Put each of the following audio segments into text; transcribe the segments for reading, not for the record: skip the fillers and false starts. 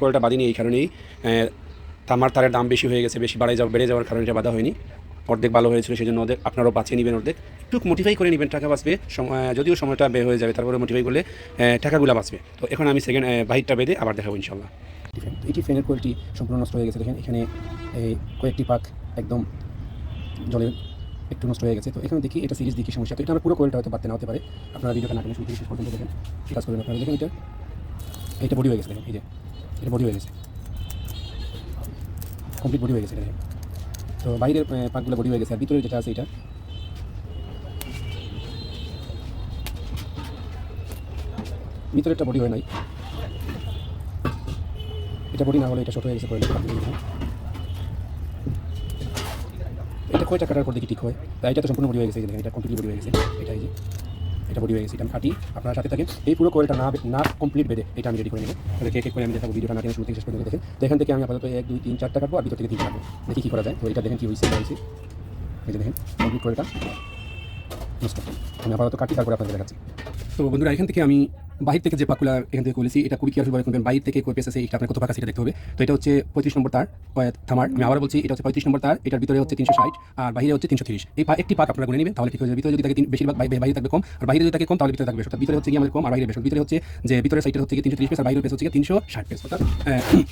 কয়েলটা বাঁধিনি এই কারণেই তামার তারের দাম বেশি হয়ে গেছে, বেশি বেড়ে যাওয়ার কারণে এটা বাঁধা হয়নি। অর্ধেক ভালো হয়েছিল, সেই জন্য ওদের আপনারাও বাঁচিয়ে নেবেন, অর্ধেক একটু মোটিফাই করে নেবেন, টাকা বাঁচবে। যদিও সময়টা বের হয়ে যাবে, তারপরে মোটিফাই করলে টাকাগুলো বাঁচবে। তো এখন আমি সেকেন্ড বাহিরটা বেঁধে আবার দেখাবো ইনশাল্লাহ। এটি ফ্যানের কোয়েলটি সম্পূর্ণ নষ্ট হয়ে গেছে। দেখেন এখানে এই কয়েকটি পাক একদম জলে একটু নষ্ট হয়ে গেছে। তো এখানে দেখি এটা সিরিজ দেখি সমস্যা। তো এটা আমার পুরো কোয়েলটা হয়তো বাড়তে না হতে পারে। আপনারা ভিডিওটা না টেনে শুরু থেকে শেষ পর্যন্ত দেখেন, কাজ করবেন আপনারা। দেখেন এটা বডি হয়ে গেছে। দেখেন এই যে এটা বডি হয়ে গেছে, কমপ্লিট বডি হয়ে গেছে। দেখেন তো বাইরের পাকগুলো বডি হয়ে গেছে, আর ভিতরে যেটা আছে এটা ভিতরে একটা বডি হয় নাই। এটা বডি না হলে এটা শর্ট হয়ে গেছে কোয়েলের। এটা কয়টা কাটার পর দেখি ঠিক হয়। তাই এটা তো সম্পূর্ণ বডি হয়ে গেছে। দেখেন এটা কমপ্লিট বডি হয়ে গেছে। এটাই যে এটা বডি হয়ে গেছে, এটা আমি কাটি, আপনার সাথে থাকেন। এই পুরো কোয়েলটা না কমপ্লিট বেঁধে এটা আমি রেডি করে নেব। তাহলে কে করে আমি দেখাবো, ভিডিওটা না টেনে শুরু থেকে শেষ পর্যন্ত দেখেন। তো এখান থেকে আমি আপাতত 1 2 3 4টা কাটবো, আর ভিতর থেকে 3টা কাটবো, দেখি কী করা যায়। তো এটা দেখেন কী হয়েছে। এই যে দেখেন কমপ্লিট কোয়েলটা নষ্ট। আমি আপাতত কাটি, তারপরে আপনাদের দেখাচ্ছি। তো বন্ধুরা, এখান থেকে আমি বাহির থেকে যে পাকগুলা এখান থেকে করেছি, এটা খুবই কেয়ারফুলভাবে করবেন। বাইরে থেকে কই পেস আছে, এটা আপনার কত পাক আছে এটা দেখতে হবে। তো এটা হচ্ছে 35 নম্বর তার থামার। আমি আবার বলছি, এটা হচ্ছে 35 নম্বর তার, এটার ভিতরে হচ্ছে 360 আর বাইরে হচ্ছে 330। এই একটি পাক আপনারা গুনে নেবেন, তাহলে ঠিক হয়ে যাবে। ভিতরে যদি থাকে বেশিরভাগ বাইরে থাকবে কম, আর বাইরে যদি থাকে কম তাহলে ভিতরে থাকবে। অর্থাৎ ভিতরে হচ্ছে কি আমাদের কম আর বাইরে বেশি। ভিতরে হচ্ছে যে ভিতরে সাইডের হচ্ছে 330 পেস আর বাইরের পেস হচ্ছে 360 পেস। অর্থাৎ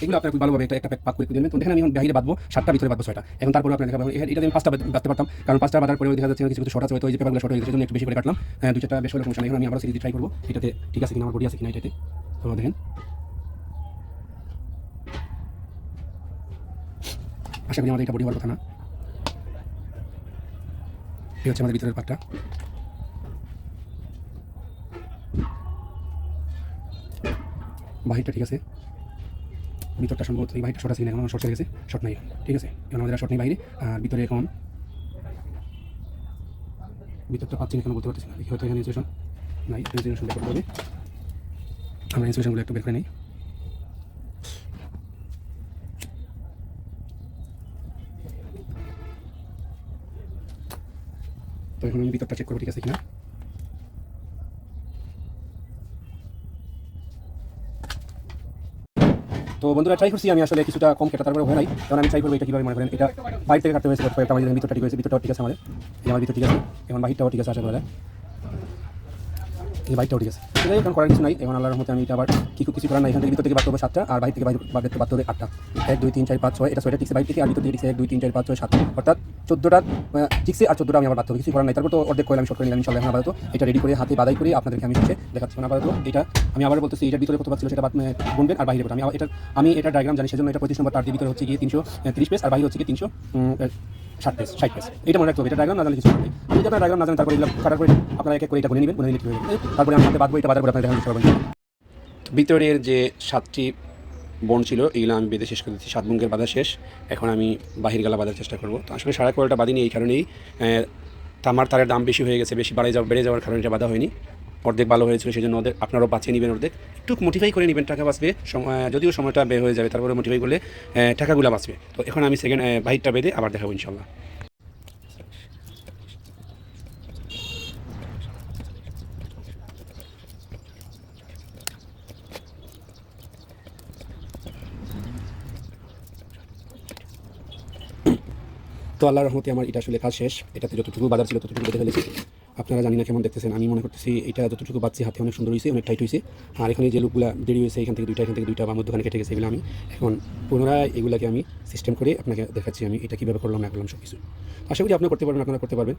এগুলো আপনারা খুব ভালোভাবে একটা পাক করে দেবেন। তো দেখেন আমি বাইরে বাঁধবো 7টা, ভিতরে বাঁধবো 6টা। এখন তারপরে আপনারা দেখাবো এটা আমি 5টা বাঁধতে পারতাম, কারণ 5টা বাঁধার পরে দেখা যাচ্ছে কিছু শর্ট আছে, হয়তো ওই যে পেপারগুলো শর্ট হয়ে গেছে, সেজন্য একটু বেশি করে কাটলাম। 2-4টা বেশ হলে সমস্যা নেই। এখন আমি আবার সিরিজ ট্রাই করবো, এটাতে ঠিক আছে কিনা, আমার বডি আছে কিনা এটাতে। তো দেখেন আশা করি আমাদের এটা বডি হওয়ার কথা না। এই হচ্ছে আমাদের ভিতরের পাকটা। বাহিরটা ঠিক আছে, ভিতরটা সম্ভবত এই বাহিরটা শর্ট আছে কিনা, এখন শর্ট হয়ে গেছে, শর্ট নাই। ঠিক আছে, এখন আমাদের শর্ট নেই বাইরে, আর ভিতরে এখন ভিতরটা পাচ্ছি না কেন বলতে পারতেছি না। হয়তো এখানে ইনসুলেশন নাই, ইনসুলেশন বের করতে হবে। আমরা ইনসুলেশনগুলো একটু বের করে নিই। তো এখন আমি ভিতরটা চেক করবো ঠিক আছে কিনা। তো বন্ধুরা, ট্রাই করছি আমি আসলে কিছুটা কম কেটে, তারপরে হয় নাই। কারণ আমি ট্রাই করবো এটা কীভাবে মনে করেন, এটা বাইরে থেকে কাটতে হয়েছে। আমাদের ভিতরটা ঠিক হয়েছে, ভিতরটাও ঠিক আছে আমাদের, আমার ভিতর ঠিক আছে, এখন বাহিরটাও ঠিক আছে আশা করা যায়। এই বাইকটাও ঠিক আছে, সেটাই এখন করার কিছু নাই। এখন আল্লাহর রহমতে আমি এটা আবার কিছু করার নাই। এখান থেকে ভিতর থেকে বাড়তে হবে 7টা, আর বাইরে থেকে বাড়তে হবে 8টা। 1 2 3 4 5 6, এটা 6টা টিকছে বাইরে থেকে, আর ভিতর থেকে টিকছে 1 2 3 4 5 6 7, অর্থাৎ 14টা টিকছে, আর 14টা আমি আবার বাড়তে হবে, কিছু করার নাই। তারপর তো অর্ধেক কয়েল আমি শর্ট করে নিলাম ইনশাআল্লাহ। এখন আপাতত এটা রেডি করে হাতে বাদাই করে আপনাদেরকে আমি শেষে দেখাচ্ছি। আপাতত এটা আমি আবার বলতেছি, এটার ভিতরে কত ছিল সেটা গুনবেন, আর বাইরে আমি এটা ডায়াগ্রাম জানি, সেজন্য এটা 35 নম্বর তার ভিতরে হচ্ছে গিয়ে 330 পেস, আর বাইরে হচ্ছে গিয়ে 360 পেস 60 পেস। এটা মনে রাখতে হবে, এটা ডায়াগ্রাম না জানলে কিছু নেই। আমি যদি আপনার ডায়াগ্রাম না জানেন, তারপরে এগুলো কাটার করে আপনারা এক এক করে এটা গুনে নেবেন, গুনে নিলে তারপরে আমি হাতে বাঁধবো, এটা বাঁধার পরে আপনার দেখানো করবেন। ভিতরের যে 7টি বন ছিল এগুলো আমি বেঁধে শেষ করে দিচ্ছি, 7 বুঙ্গের বাঁধা শেষ। এখন আমি বাহির গালা বাঁধার চেষ্টা করবো। তো আসলে সারা কয়েলটা বাঁধিনি এই কারণেই তামার তারের দাম বেশি হয়ে গেছে, বেশি বেড়ে যাওয়ার কারণে এটা বাঁধা হয়নি। অর্ধেক ভালো হয়েছিল, সেই জন্য আপনারাও বাঁচিয়ে নেবেন, অর্ধেক একটু মোটিফাই করে নেবেন, টাকা বাঁচবে। যদিও সময়টা বের হয়ে যাবে, তারপরে মোটিফাই করলে টাকাগুলো বাঁচবে। তো এখন আমি সেকেন্ড বাহিরটা বেঁধে আবার দেখাবো ইনশাল্লাহ। তো আল্লাহর রহমতে আমার এটা আসলে কাজ শেষ। এটাতে যতটুকু বাজার ছিল ততটুকু বেঁধে ফেলেছি। আপনারা জানি না কেমন দেখতেছেন, আমি মনে করতেছি এটা যতটুকু বাচ্চি হাতে অনেক সুন্দর হয়েছে, অনেক টাইট হয়েছে। আর এখানে যে লুকগুলো দেরি হয়েছে, এখান থেকে দুইটা বা মধ্যখানে কেটে গেছে, এগুলো আমি এখন পুনরায় এগুলোকে আমি সিস্টেম করে আপনাকে দেখাচ্ছি আমি এটা কীভাবে করলাম না করলাম সব কিছু। আশা করি আপনারা করতে পারবেন।